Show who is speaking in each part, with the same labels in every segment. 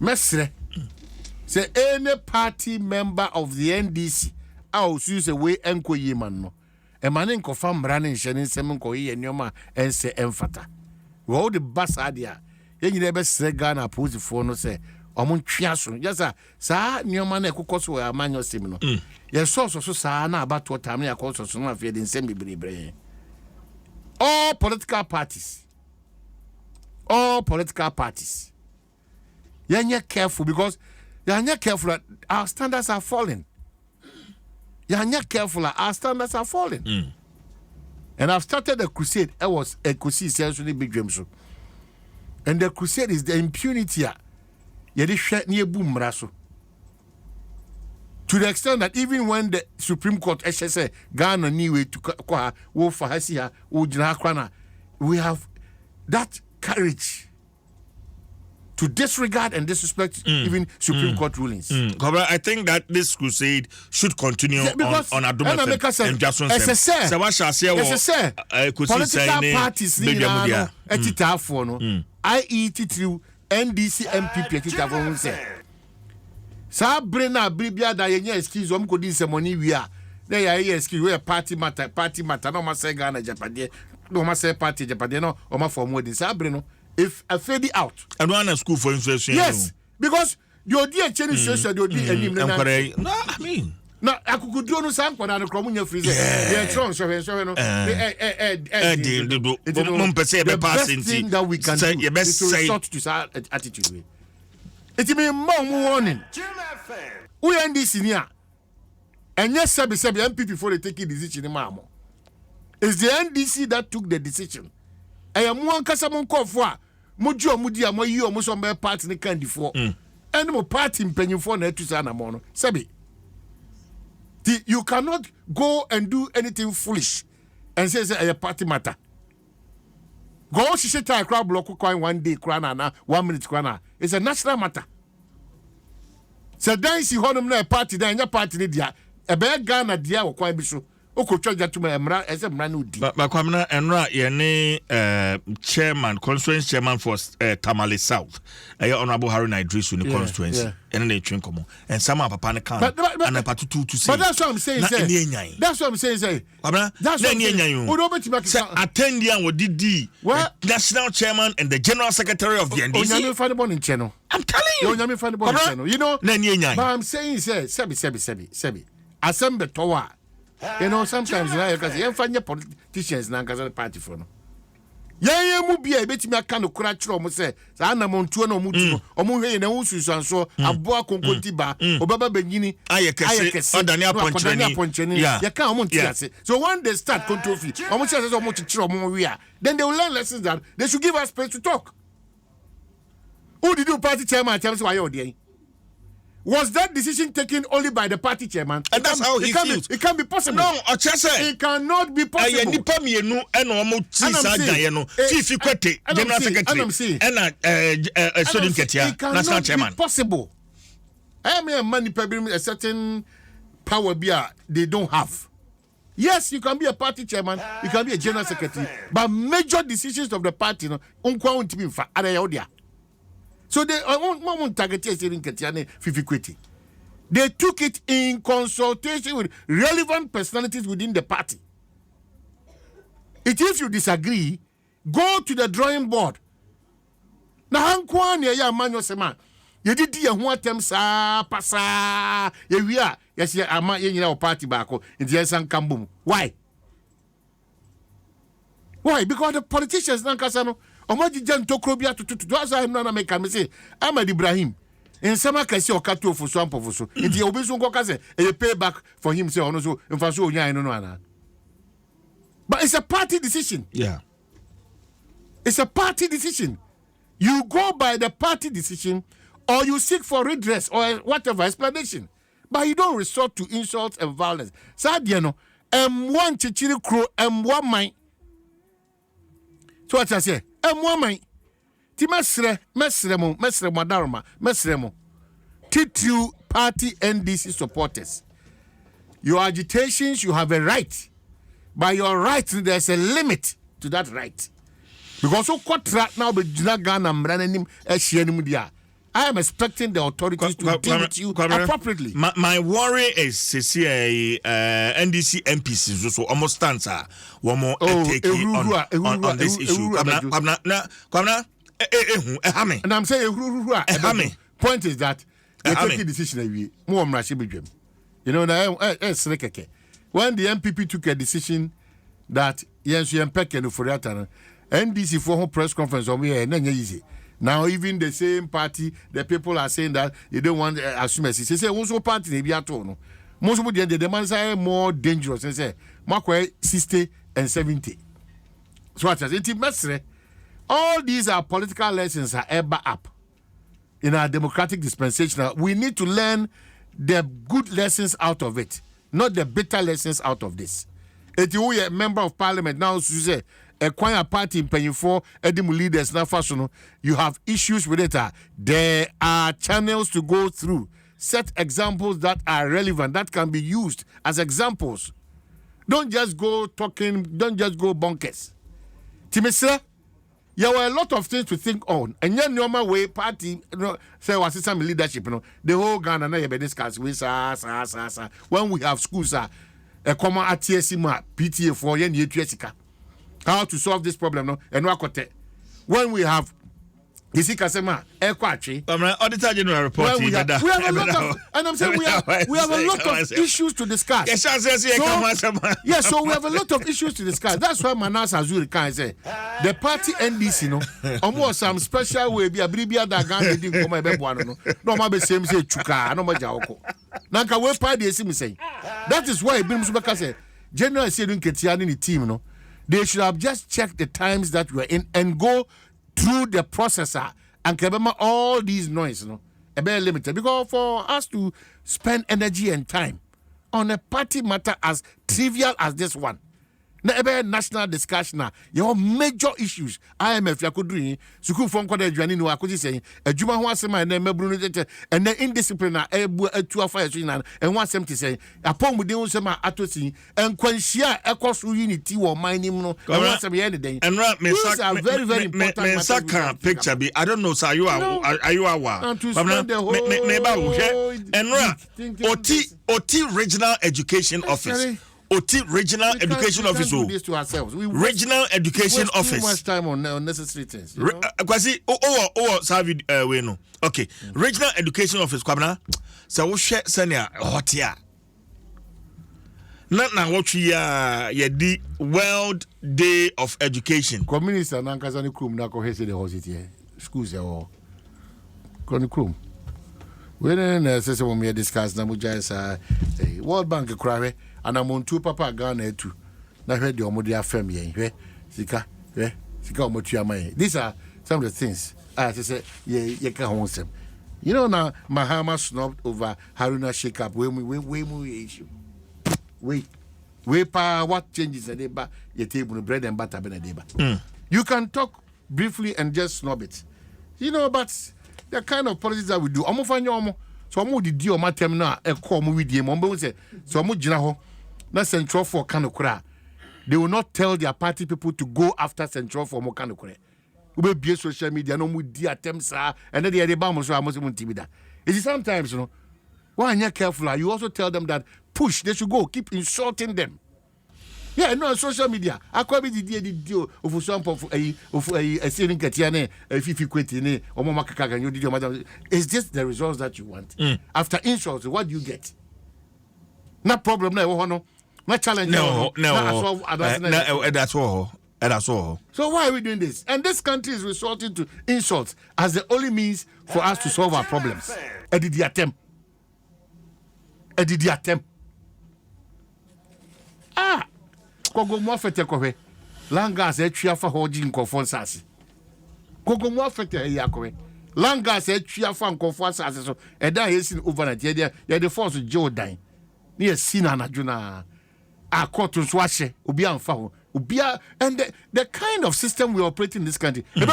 Speaker 1: Mesre. Say any party member of the NDC, I'll use a way enko yeman no. A man in confirm running shenin semen ko ye nyoma and say emfata. We all the bus idea. You never say Ghana pose the phone no say. Omun twiaso. Yes sir. Sa nyoma na ekokoso we amanyo sim no. Yes so sa na about what time na ekokoso so na fe den sem bibre. All political parties. You're careful because you're not careful that our standards are falling. You're not careful that our standards are falling. And I've started a crusade. It was a crusade, essentially big dreams. And the crusade is the impunity. To the extent that even when the Supreme Court say Ghana new way to we have that courage to disregard and disrespect even Supreme Court rulings.
Speaker 2: I think that this crusade should continue on Adom and DwasoNsem. So what shall say?
Speaker 1: Political parties i.e. through NDC MPP say. Sa brena bribia da yenye excuse om ko di semoni wi a na ya excuse we party matter no ma say Ghana Japade no ma say party Japade no o ma form wodi sa bre no if a fade out
Speaker 2: and one school for instruction.
Speaker 1: Yes, because the odi change social the odi enim na
Speaker 2: no I mean
Speaker 1: na akukudu no san kwada no kromo nya freezer the tron so no
Speaker 2: mum pese be pass
Speaker 1: into that we can
Speaker 2: say your best say
Speaker 1: to attitude. It mean mom warning. We NDC near. And yes, MPP before they take a decision in Mamo. It's the NDC that took the decision. I am one Casamon Kofwa, Mojo Mudia, Moyo, Mosombe party in the candy for. And more party in Penny for Netusana Mono. Sabi. You cannot go and do anything foolish and say a party matter. Go she say tie crowd block coin 1 day krana 1 minute krana. It's a national matter. So then si honum na party then your party ni dia e be Ghana dia wo kwan bi so okotwa jatuma emra ese mra na odi.
Speaker 2: Ba kwamna enra ye ne chairman constituency chairman for Tamale South. Honorable Harry Idrisu ni constituency. And they train come and some papa ne can and patu to say.
Speaker 1: But that's what I'm saying. That's what I'm saying. That's what I'm saying.
Speaker 2: Attend here with DD, national chairman and the general secretary of the NDC. I'm telling you.
Speaker 1: You know. But I'm saying, Sebi. Assemble tower. You know, sometimes you can find politicians now because of the party for no. Yeah, mu bia ebetimi aka no kura kire omo se sa na montuo na omo tuno omo hwe na wusu sanso aboa konkonti ba obaba banyini
Speaker 2: ayekese odane aponcheni
Speaker 1: ya ka omo ntiase. So when they start control fee omo say omo chichire omo wi a then they will learn lessons that they should give us space to talk. Who did you party chairman tell us why you there? Was that decision taken only by the party chairman?
Speaker 2: And that's how he feels.
Speaker 1: It can't be possible.
Speaker 2: No, it
Speaker 1: cannot be possible.
Speaker 2: And general secretary and student national chairman.
Speaker 1: Be possible. I mean, money a certain power they don't have. Yes, you can be a party chairman, you can be a general secretary, but major decisions of the party, so they they took it in consultation with relevant personalities within the party. If you disagree, go to the drawing board. Now, ya manyo sema. You did the one term sa pasa. We are yes, ama yenye party bako in the San Kambum. Why? Because the politicians nankasano. Omoji jan tokrobia to asa him na make me say Ahmed Ibrahim in sama kasi okato for so ampo for so nti obesu nko kase e pay back for him say ono so mfa so onya no ana. But it's a party decision.
Speaker 2: Yeah,
Speaker 1: it's a party decision. You go by the party decision or you seek for redress or whatever explanation, but you don't resort to insults and violence. Sadia no M1 chichiri kro M1 mine. So what I say woman, ti mesre madarma, mesre Titu party NDC supporters. Your agitations, you have a right. By your right, there's a limit to that right. Because so contract now be Ghana mranenim ehye nim dia. I am expecting the authorities to deal with you appropriately.
Speaker 2: My worry is NDC MPs so almost stands one more take on this issue.
Speaker 1: And I'm saying, point is that they take a decision. You know, when the MPP took a decision that yes, you and for that, NDC for home press conference on me, and then easy. Now, even the same party, the people are saying that they don't want to assume. They say, also party, they be at all. Most of the demands are more dangerous. They say, Markway 60 and 70. So, what is all these are political lessons are ever up in our democratic dispensation. We need to learn the good lessons out of it, not the bitter lessons out of this. If you are a member of parliament now, say, a choir party in paying for Adom leaders now fashion, you have issues with it. There are channels to go through. Set examples that are relevant, that can be used as examples. Don't just go talking, don't just go bonkers. Timesra, there were a lot of things to think on. And your normal way party, say was some leadership, the whole Ghana na be discuss with when we have schools a common ATSima PTA for yen yetuesika. How to solve this problem, no? And when we have Isikasema, Ekwachi,
Speaker 2: Auditor General report.
Speaker 1: We have a lot of, and I'm saying we have a lot of issues to discuss. So we have a lot of issues to discuss. That's why Manas Azuri can say the party NDC, no, almost some special way be a bribia that Ghana didn't come back one, no, my same say Chuka, no Majako. Nanka, where party is saying that is why Bim Subaka said, General Sedun Ketiani in the team, no. They should have just checked the times that we're in and go through the processor and remember all these noise, a very limited. Because for us to spend energy and time on a party matter as trivial as this one, a national discussion, your major issues. IMF, you could do Suku from Koda Janino, I could say, a Juma Wasema and then Bruno, and then indiscipline, a 2 of 5 and 170 say, upon with the Osama Atosi, and Quenchia, Ecos Unity or mining, and what's the end of the day. And these are very, very important.
Speaker 2: Saka picture be, I don't know, sir, you are,
Speaker 1: and to spend the
Speaker 2: whole OT Regional Education Office. OT Regional Education Office.
Speaker 1: We do this to ourselves.
Speaker 2: Regional Education Office.
Speaker 1: Too much time on unnecessary things.
Speaker 2: Kwasi, we know. Okay. Regional Education Office. Kwabena. So we share senior hotia. Not now what we the World Day of Education.
Speaker 1: Communist and Ankazani Krum na kohese the hospital. Schools or Koni Krum. When say when we discuss na muja World Bank cry. And I'm on 2 papa Ghana too. Now heard the Omodia family, Sika, Omotia. These are some of the things I say, you can hold them. You know, now Mahama snubbed over Haruna shake up. We issue. We pa what changes a deba, your table, bread and butter, benedeba. You can talk briefly and just snub it. You know, but the kind of policies that we do, so I'm the deal my term now, a call movie, dear Mombo say, so I'm Jinaho. Not Central for Kanokura. They will not tell their party people to go after Central for Mokanokure. We be social media, no more dear attempts, and then the Adom so I must intimidated. It is sometimes, why you're careful, you also tell them that push, they should go, keep insulting them. Yeah, no, social media. I call me the deal of some of a ceiling Katiane, a Fifi Quetine, or Momaka, and you did your madam. It's just the results that you want. After insults, what do you get? No problem, no. My challenge.
Speaker 2: No. That's all.
Speaker 1: So why are we doing this? And this country is resorting to insults as the only means for us to solve our problems. I did the attempt. Kogo mo afete kohwe. Langas etwa fa hoji nkofo nsase. Kogo mo afete ya kohwe. Langas etwa fa nkofo nsase so. Eda yesin overnight. Ye the force Jordan. Ni esina na juna. Akoto so ahye. Obi amfa ho. And the kind of system we operate in this country. The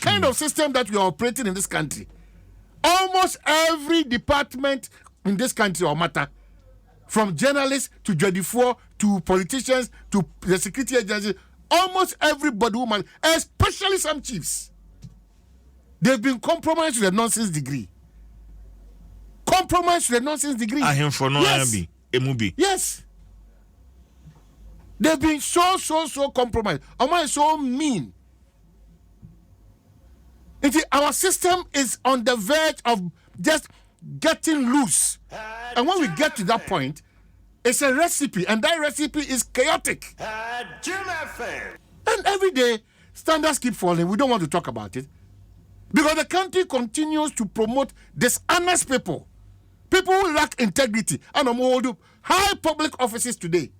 Speaker 1: kind of system that we are operating in this country. Almost every department in this country or matter, from journalists to J4 to politicians to the security agencies, almost everybody woman, especially some chiefs. They've been compromised to the nonsense degree. Compromised to the nonsense degree.
Speaker 2: I him for no
Speaker 1: yes.
Speaker 2: Emubi.
Speaker 1: Yes. They've been so compromised. Oma is so mean. Our system is on the verge of just getting loose. And when we get to that point, it's a recipe, and that recipe is chaotic. And every day, standards keep falling. We don't want to talk about it. Because the country continues to promote dishonest people. People who lack integrity. And hold high public offices today.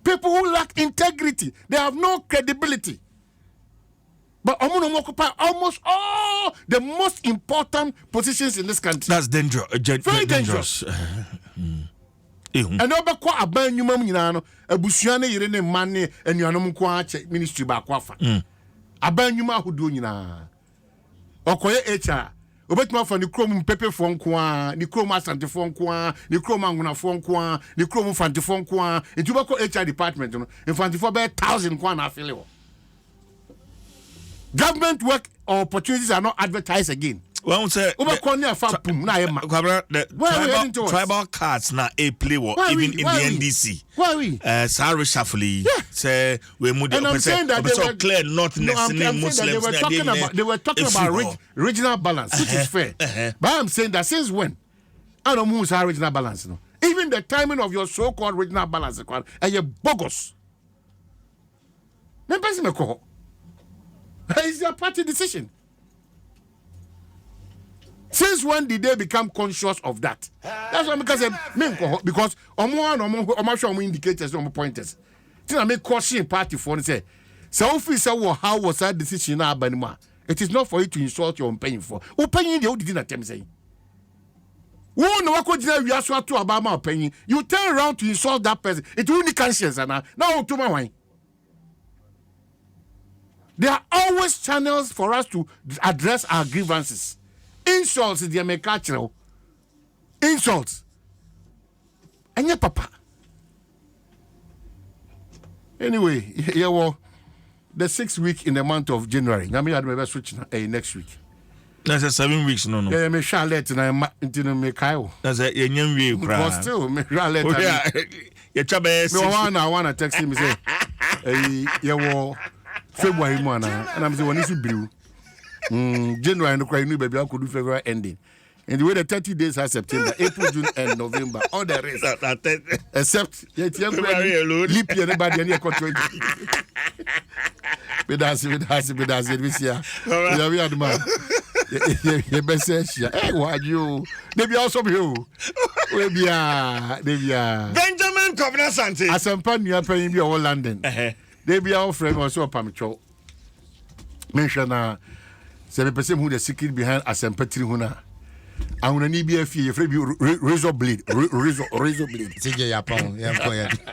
Speaker 1: People who lack integrity. They have no credibility. But Omunum occupy almost all the most important positions in this country.
Speaker 2: That's dangerous.
Speaker 1: Very dangerous. And obekwa aban nyumam nyina no abusuane yire ne manne anuanom ko ache ministry ba kwafa. Aban nyuma ahodo nyina. Okoye HR obetuma fa ni krom pepe fo nko a ni krom asante fo nko a ni krom anguna fo nko a ni krom fante fo nko a etu beko HR department no infante fo be 1000 nko na afile wo. Government work or opportunities are not advertised again.
Speaker 2: Well, say
Speaker 1: Kwabena
Speaker 2: tribal cards now a play war even in the NDC.
Speaker 1: Why we?
Speaker 2: Sorry, shuffly. Say we moved.
Speaker 1: And I'm saying that they were
Speaker 2: clear, not necessarily
Speaker 1: they were talking about regional balance, which is fair. But I'm saying that since when? I don't move our regional balance. No, even the timing of your so-called regional balance is bogus. It's their party decision. Since when did they become conscious of that? That's why because omo indicators, omo pointers. I make caution party for and say, so how was that decision now? It is not for you to insult your own paying for. Who paying the old dinner time saying? You turn around to insult that person. It will be conscience and now to my wine. There are always channels for us to address our grievances. Insults is the American. Insults. And your papa. Anyway, the 6th week in the month of January. I had my switch next week.
Speaker 2: That's 7 weeks, no.
Speaker 1: Yeah, me Charlotte and I'm into me Kyle.
Speaker 2: That's a young way.
Speaker 1: But still, me Charlotte. I want to text him and say, hey, February month, and I'm the one who's blue. January, no cry, new baby, I could do February ending. And the way the 30 days are September, April, June, and November, all the rest. Except, leap year, anybody, any control. But that's it, this year. We are the man. You best say, hey, what you? They be also you. They be
Speaker 2: Benjamin Kwabena Asante.
Speaker 1: Asante, you are paying me all London. They be our friend also Pamicho. Mention say the person who the secret behind Asante Trihuna. I want to be a fee, razor blade. CJ Yapon,